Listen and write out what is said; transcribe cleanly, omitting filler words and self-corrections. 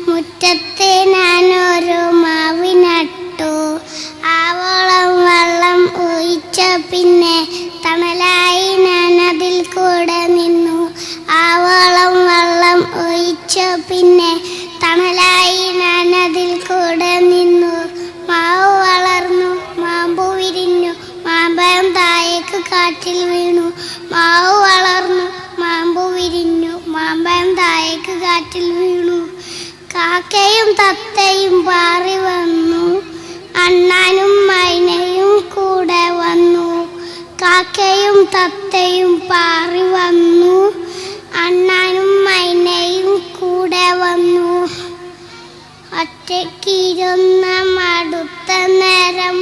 മുറ്റത്തെ ഞാനൊരു മാവിനട്ടു. ആവോളം വെള്ളം ഒഴിച്ച പിന്നെ തണലായി ഞാൻ അതിൽ കൂടെ നിന്നു. ആവോളം വെള്ളം ഒഴിച്ച പിന്നെ തണലായി ഞാൻ അതിൽ കൂടെ നിന്നു. മാവ് വളർന്നു, മാമ്പു വിരിഞ്ഞു, മാമ്പഴം താഴേക്ക് കാറ്റിൽ വീണു. മാവ് വളർന്നു, മാമ്പു വിരിഞ്ഞു, മാമ്പഴം താഴേക്ക് കാറ്റിൽ വീണു. കാക്കയും തത്തയും പാറി വന്നു, അണ്ണാനും മൈനയും കൂടെ വന്നു. കാക്കയും തത്തയും പാറി വന്നു, അണ്ണാനും മൈനയും കൂടെ വന്നു. ഒറ്റയ്ക്കിരുന്ന മടുത്ത നേരം